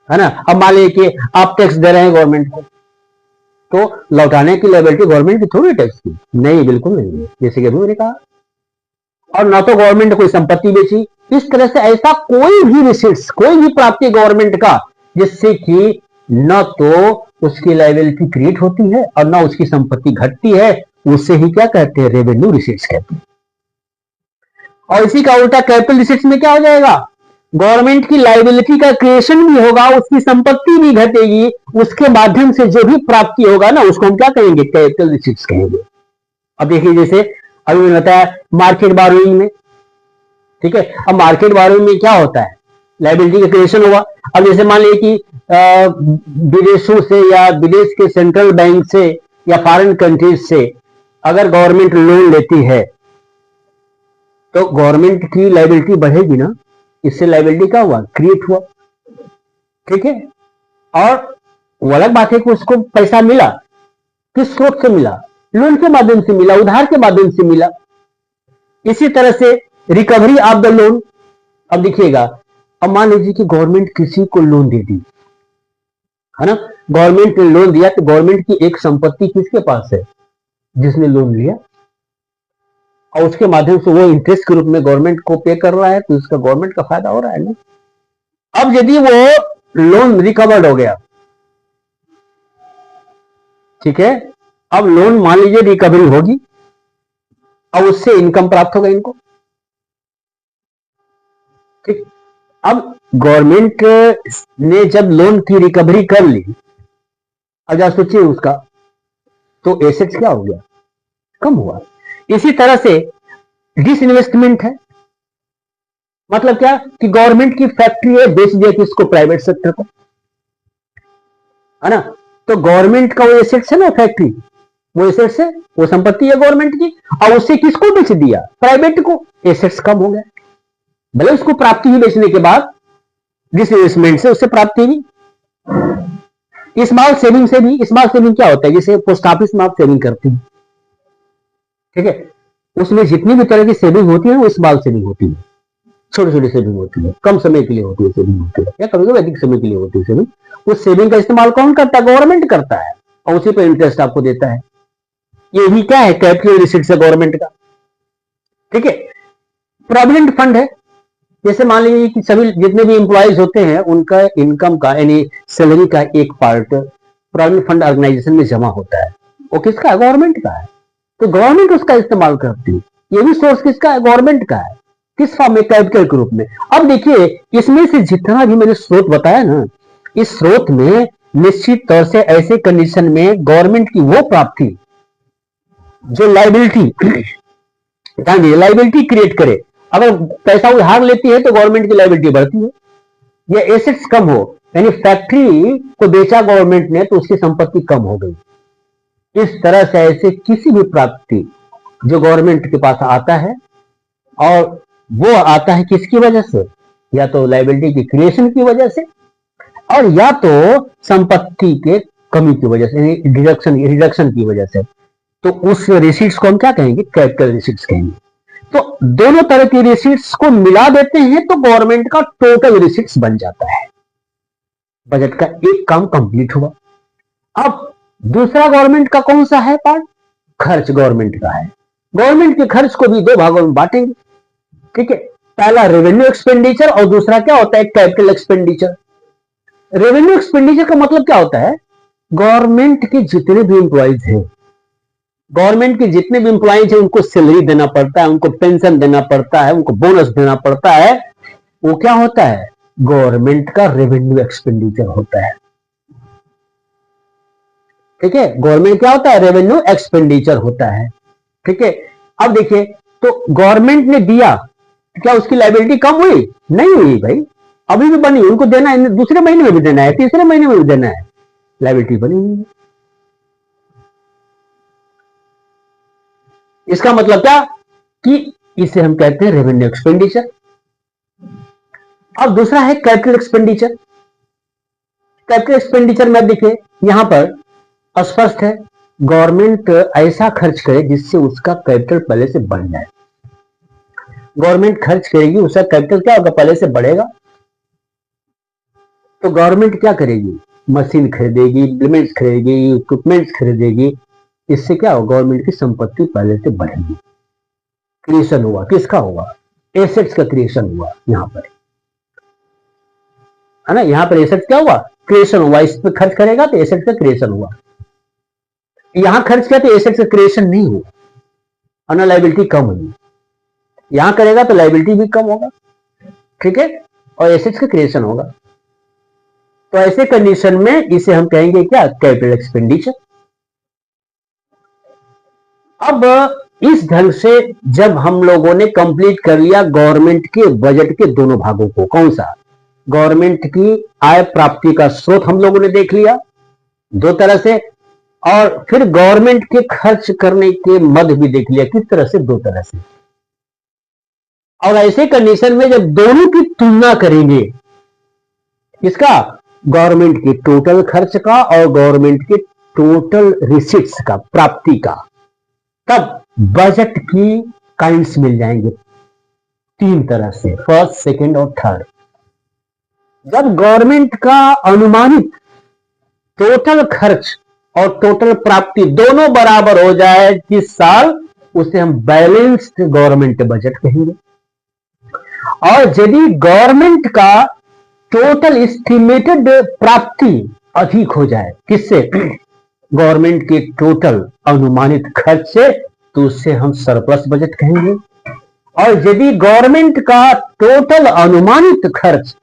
ना। अब मान लीजिए कि आप टैक्स दे रहे हैं गवर्नमेंट को, तो लौटाने की लायबिलिटी गवर्नमेंट की थोड़ी टैक्स की, नहीं, बिल्कुल नहीं है, जैसे कि अभी मैंने कहा। और ना तो गवर्नमेंट ने कोई संपत्ति बेची। इस तरह से ऐसा कोई भी रिसीट्स, कोई भी प्राप्ति गवर्नमेंट का जिससे कि न तो उसकी लायबिलिटी क्रिएट होती है और ना उसकी संपत्ति घटती है, उसे ही क्या कहते हैं? रेवेन्यू रिसीट्स कहते हैं। और इसी का उल्टा कैपिटल रिसीट्स में क्या हो जाएगा? गवर्नमेंट की लायबिलिटी का क्रिएशन भी होगा, उसकी संपत्ति भी घटेगी, उसके माध्यम से जो भी प्राप्ति होगा ना, उसको हम क्या कहेंगे? कैपिटल रिसीट्स कहेंगे। अब देखिए, जैसे अभी मैंने बताया मार्केट बारोइंग में, ठीक है। अब मार्केट बारोइंग में क्या होता है? लायबिलिटी का क्रिएशन हुआ। अब जैसे मान लीजिए कि विदेशों से या विदेश के सेंट्रल बैंक से या फॉरेन कंट्रीज से अगर गवर्नमेंट लोन लेती है तो गवर्नमेंट की लायबिलिटी बढ़ेगी ना, इससे लायबिलिटी क्या हुआ? क्रिएट हुआ। ठीक है। और वो अलग बात है कि उसको पैसा मिला, किस स्रोत से मिला? लोन के माध्यम से मिला, उधार के माध्यम से मिला। इसी तरह से रिकवरी ऑफ द लोन। अब देखिएगा, अब मान लीजिए कि गवर्नमेंट किसी को लोन दे दी, है ना, गवर्नमेंट ने लोन दिया, तो गवर्नमेंट की एक संपत्ति किसके पास है? जिसने लोन लिया, और उसके माध्यम से वो इंटरेस्ट के रूप में गवर्नमेंट को पे कर रहा है, तो इसका गवर्नमेंट का फायदा हो रहा है ना। अब यदि वो लोन रिकवर्ड हो गया, ठीक है, अब लोन मान लीजिए रिकवरी होगी और उससे इनकम प्राप्त होगा इनको। ठीक। अब गवर्नमेंट ने जब लोन की रिकवरी कर ली, अब आप सोचिए उसका तो एसेट्स क्या हो गया? कम हुआ। इसी तरह से डिसइन्वेस्टमेंट है, मतलब क्या कि गवर्नमेंट की फैक्ट्री है, बेच दिया किसको? प्राइवेट सेक्टर को, है ना। तो गवर्नमेंट का वो एसेट्स है ना, फैक्ट्री, वो एसेट्स है, वो संपत्ति है गवर्नमेंट की, और उसे किसको बेच दिया? प्राइवेट को। एसेट्स कम हो गए, भले उसको प्राप्ति ही बेचने के बाद, जिस इन्वेस्टमेंट से उससे प्राप्ति हुई। स्मॉल सेविंग से भी, स्मॉल सेविंग क्या होता है, जैसे पोस्ट ऑफिस में आप सेविंग करते हैं, ठीक है, उसमें जितनी भी तरह की सेविंग होती है वो स्मॉल सेविंग होती है, छोटी छोटी सेविंग होती है, कम समय के लिए होती है सेविंग होती है, या कभी कभी अधिक समय के लिए होती है सेविंग। उस सेविंग का इस्तेमाल कौन करता है, गवर्नमेंट करता है, और उसी पर इंटरेस्ट आपको देता है। ये भी क्या है, कैपिटल रिसीट्स है गवर्नमेंट का, ठीक है। प्रोविडेंट फंड है, जैसे मान लीजिए कि सभी जितने भी इंप्लॉइज होते हैं उनका इनकम का यानी सैलरी का एक पार्ट प्रोविडेंट फंड ऑर्गेनाइजेशन में जमा होता है, वो किसका है, गवर्नमेंट का है, तो गवर्नमेंट उसका इस्तेमाल करती है। ये भी सोर्स किसका है, गवर्नमेंट का है, किस फॉर्म में, कैपिटल के रूप में। अब देखिए इसमें से जितना भी मैंने स्रोत बताया ना, इस स्रोत में निश्चित तौर से ऐसे कंडीशन में गवर्नमेंट की वो प्राप्ति जो लाइबिलिटी क्रिएट करे, अगर पैसा उधार लेती है तो गवर्नमेंट की लाइबिलिटी बढ़ती है, या एसेट्स कम हो, यानी फैक्ट्री को बेचा गवर्नमेंट ने तो उसकी संपत्ति कम हो गई। इस तरह से ऐसे किसी भी प्राप्ति जो गवर्नमेंट के पास आता है, और वो आता है किसकी वजह से, या तो लाइबिलिटी की क्रिएशन की वजह से, और या तो संपत्ति के कमी की वजह से, रिडक्शन की वजह से, तो उस रिसीट्स को हम क्या कहेंगे, कैपिटल रिसीट्स कहेंगे। तो दोनों तरह की रिसीट्स को मिला देते हैं तो गवर्नमेंट का टोटल रिसीट्स बन जाता है, बजट का एक काम कंप्लीट हुआ। अब दूसरा गवर्नमेंट का कौन सा है पार्ट, खर्च गवर्नमेंट का है। गवर्नमेंट के खर्च को भी दो भागों में बांटेंगे, ठीक है, पहला रेवेन्यू एक्सपेंडिचर और दूसरा क्या होता है, कैपिटल एक्सपेंडिचर। रेवेन्यू एक्सपेंडिचर का मतलब क्या होता है, गवर्नमेंट के जितने भी एम्प्लॉइज हैं, गवर्नमेंट के जितने भी एम्प्लॉइज हैं उनको सैलरी देना पड़ता है, उनको पेंशन देना पड़ता है, उनको बोनस देना पड़ता है, वो क्या होता है, गवर्नमेंट का रेवेन्यू एक्सपेंडिचर होता है, ठीक है। गवर्नमेंट क्या होता है, रेवेन्यू एक्सपेंडिचर होता है, ठीक है। अब देखिए, तो गवर्नमेंट ने दिया, क्या उसकी लायबिलिटी कम हुई, नहीं हुई भाई, अभी भी बनी, उनको देना है, दूसरे महीने में भी देना है, तीसरे महीने में भी देना है, लायबिलिटी बनी हुई है। इसका मतलब क्या कि इसे हम कहते हैं रेवेन्यू एक्सपेंडिचर। अब दूसरा है कैपिटल एक्सपेंडिचर। कैपिटल एक्सपेंडिचर में देखिए यहां पर स्पष्ट है, गवर्नमेंट ऐसा खर्च करे जिससे उसका कैपिटल पहले से बढ़ जाए। गवर्नमेंट खर्च करेगी, उसका कैपिटल क्या होगा, पहले से बढ़ेगा। तो गवर्नमेंट क्या करेगी, मशीन खरीदेगी, इम्प्लीमेंट्स खरीदेगी, इक्विपमेंट्स खरीदेगी, इससे क्या होगा, गवर्नमेंट की संपत्ति पहले से बढ़ेगी। क्रिएशन हुआ, किसका हुआ, एसेट्स का क्रिएशन हुआ यहां पर, है ना, यहां पर एसेट्स क्या हुआ, क्रिएशन हुआ। इस पर खर्च करेगा तो एसेट्स का क्रिएशन हुआ। यहां खर्च किया तो एसेट्स का क्रिएशन नहीं हुआ और ना लायबिलिटी कम हुई। यहां करेगा तो लायबिलिटी भी कम होगा, ठीक है, और एसेट्स का क्रिएशन होगा। तो ऐसे कंडीशन में इसे हम कहेंगे क्या, कैपिटल एक्सपेंडिचर। अब इस ढंग से जब हम लोगों ने कंप्लीट कर लिया गवर्नमेंट के बजट के दोनों भागों को, कौन सा, गवर्नमेंट की आय प्राप्ति का स्रोत हम लोगों ने देख लिया दो तरह से, और फिर गवर्नमेंट के खर्च करने के मद भी देख लिया, किस तरह से, दो तरह से। और ऐसे कंडीशन में जब दोनों की तुलना करेंगे, इसका गवर्नमेंट के टोटल खर्च का और गवर्नमेंट के टोटल रिसीट्स का, प्राप्ति का, तब बजट की काइंड्स मिल जाएंगे तीन तरह से, फर्स्ट, सेकंड और थर्ड। जब गवर्नमेंट का अनुमानित टोटल खर्च और टोटल प्राप्ति दोनों बराबर हो जाए किस साल, उसे हम बैलेंस्ड गवर्नमेंट बजट कहेंगे। और यदि गवर्नमेंट का टोटल एस्टिमेटेड प्राप्ति अधिक हो जाए, किससे, गवर्नमेंट के टोटल अनुमानित खर्च से, तो उससे हम सरप्लस बजट कहेंगे। और यदि गवर्नमेंट का टोटल अनुमानित खर्च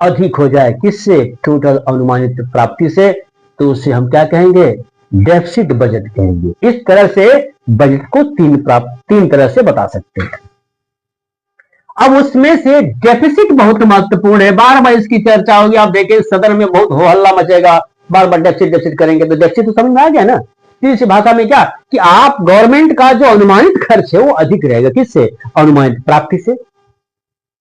अधिक हो जाए, किससे, टोटल अनुमानित प्राप्ति से, तो उसे हम क्या कहेंगे, डेफिसिट बजट कहेंगे। इस तरह से बजट को तीन तरह से बता सकते हैं। अब उसमें से डेफिसिट बहुत महत्वपूर्ण है, बार बार इसकी चर्चा होगी, आप देखें सदन में बहुत हो हल्ला मचेगा, बार बार डेफिसिट करेंगे, तो डेफिसिट तो समझ में आ गया ना। इसी भाषा में क्या कि आप गवर्नमेंट का जो अनुमानित खर्च है वो अधिक रहेगा, किससे, अनुमानित प्राप्ति से।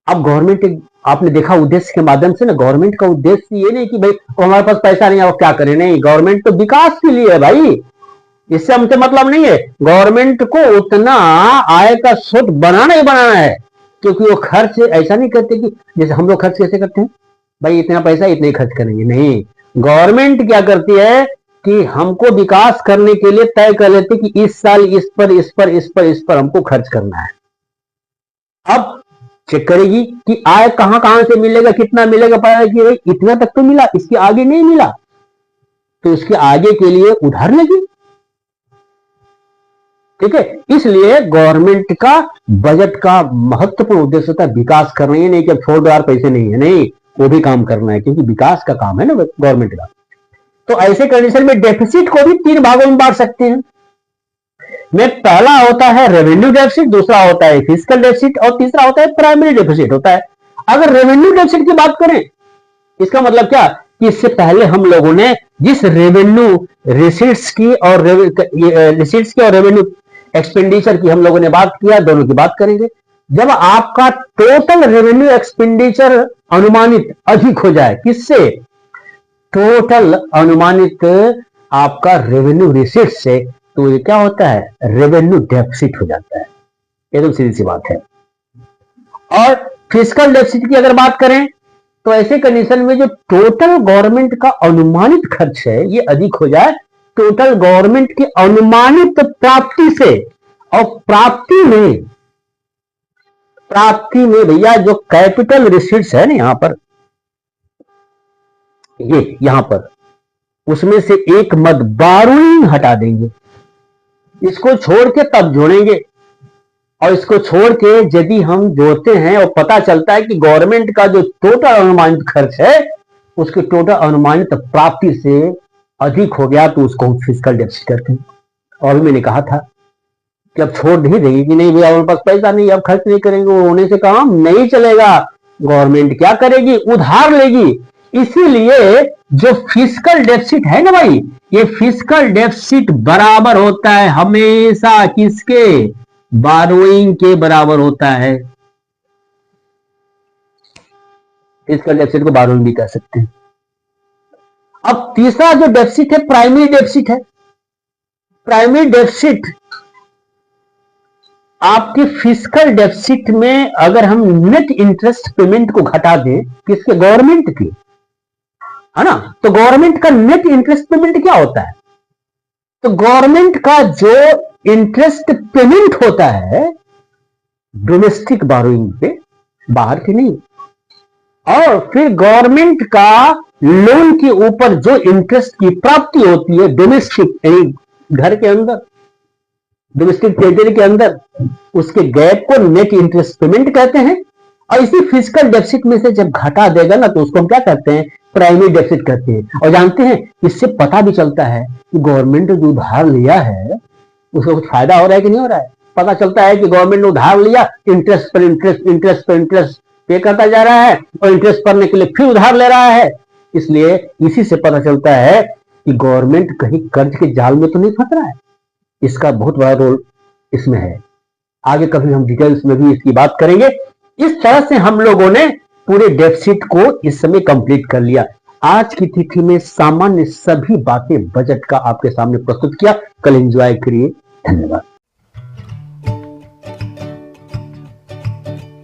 अब गवर्नमेंट आपने देखा उद्देश्य के माध्यम से ना, गवर्नमेंट का उद्देश्य ये नहीं कि भाई हमारे पास पैसा नहीं है वो क्या करें, नहीं, गवर्नमेंट तो विकास के लिए है भाई, इससे हमसे मतलब नहीं है। गवर्नमेंट को उतना आय का स्रोत बनाना ही बनाना है, क्योंकि वो खर्च ऐसा नहीं करते कि जैसे हम लोग खर्च कैसे करते हैं, भाई इतना पैसा इतने ही खर्च करेंगे, नहीं, गवर्नमेंट क्या करती है कि हमको विकास करने के लिए तय कर लेते कि इस साल इस पर इस पर इस पर इस पर हमको खर्च करना है। अब चेक करेगी कि आय कहां कहां से मिलेगा, कितना मिलेगा, पाया कि भाई इतना तक तो मिला, इसके आगे नहीं मिला, तो इसके आगे के लिए उधार लेगी। ठीक है, इसलिए गवर्नमेंट का बजट का महत्वपूर्ण उद्देश्य होता है विकास करना, ही नहीं कि अब छोड़ दो यार पैसे नहीं है, नहीं, वो भी काम करना है, क्योंकि विकास का काम है ना गवर्नमेंट का। तो ऐसे कंडीशन में डेफिसिट को भी 3 भागों में बांट सकते हैं। में पहला होता है रेवेन्यू डेफिसिट, दूसरा होता है फिजिकल डेफिसिट और तीसरा होता है प्राइमरी डेफिसिट होता है। अगर रेवेन्यू डेफिसिट की बात करें, इसका मतलब क्या कि इससे पहले हम लोगों ने जिस रेवेन्यू रिसीट्स की और रेवेन्यू एक्सपेंडिचर की हम लोगों ने बात किया, दोनों की बात करेंगे। जब आपका टोटल रेवेन्यू एक्सपेंडिचर अनुमानित अधिक हो जाए, किससे? टोटल अनुमानित आपका रेवेन्यू रिसीट से, तो ये क्या होता है? रेवेन्यू डेफिसिट हो जाता है। एकदम सीधी सी बात है। और फिजिकल डेफिसिट की अगर बात करें तो ऐसे कंडीशन में जो टोटल गवर्नमेंट का अनुमानित खर्च है ये अधिक हो जाए टोटल गवर्नमेंट की अनुमानित प्राप्ति से, और प्राप्ति में भैया जो कैपिटल रिसीट्स है ना यहां पर, ये यहां पर उसमें से एक मद बारोइंग हटा देंगे, इसको छोड़ के तब जोड़ेंगे। और इसको छोड़ के यदि हम जोड़ते हैं और पता चलता है कि गवर्नमेंट का जो टोटल अनुमानित खर्च है उसके टोटल अनुमानित प्राप्ति से अधिक हो गया, तो उसको हम फिजिकल डेफिसिट करते हैं। और मैंने कहा था कि अब छोड़ नहीं देगी कि नहीं भैया हमारे पास पैसा नहीं, अब खर्च नहीं करेंगे, वो होने से काम नहीं चलेगा। गवर्नमेंट क्या करेगी? उधार लेगी। इसीलिए जो फिजिकल डेफिसिट है ना भाई, ये फिजिकल डेफिसिट बराबर होता है हमेशा किसके? बारोइंग के बराबर होता है। फिजिकल डेफिसिट को बारोइंग भी कह सकते हैं। अब तीसरा जो डेफिसिट है प्राइमरी डेफिसिट है। प्राइमरी डेफिसिट आपके फिजिकल डेफिसिट में अगर हम नेट इंटरेस्ट पेमेंट को घटा दें, किसके? गवर्नमेंट की, है ना? तो गवर्नमेंट का नेट इंटरेस्ट पेमेंट क्या होता है? तो गवर्नमेंट का जो इंटरेस्ट पेमेंट होता है डोमेस्टिक बारोइंग पे, बाहर की नहीं, और फिर गवर्नमेंट का लोन के ऊपर जो इंटरेस्ट की प्राप्ति होती है डोमेस्टिक, यानी घर के अंदर, डोमेस्टिक टेरिटरी के अंदर, उसके गैप को नेट इंटरेस्ट पेमेंट कहते हैं। और इसी फिजिकल डेफिसिट में से जब घटा देगा ना, तो उसको हम क्या कहते हैं? प्राइमरी डेफिसिट कहते हैं। और जानते हैं इससे पता भी चलता है कि गवर्नमेंट ने जो उधार लिया है उसका कुछ फायदा हो रहा है कि नहीं हो रहा है। पता चलता है कि गवर्नमेंट ने उधार लिया, इंटरेस्ट पर इंटरेस्ट, इंटरेस्ट पर इंटरेस्ट पे करता जा रहा है, और इंटरेस्ट भरने के लिए फिर उधार ले रहा है। इसलिए इसी से पता चलता है कि गवर्नमेंट कहीं कर्ज के जाल में तो नहीं फंस रहा है। इसका बहुत बड़ा रोल इसमें है। आगे कभी हम डिटेल्स में भी इसकी बात करेंगे। इस तरह से हम लोगों ने पूरे डेफिसिट को इस समय कंप्लीट कर लिया। आज की तिथि में सामान्य सभी बातें बजट का आपके सामने प्रस्तुत किया। कल एंजॉय करिए। धन्यवाद।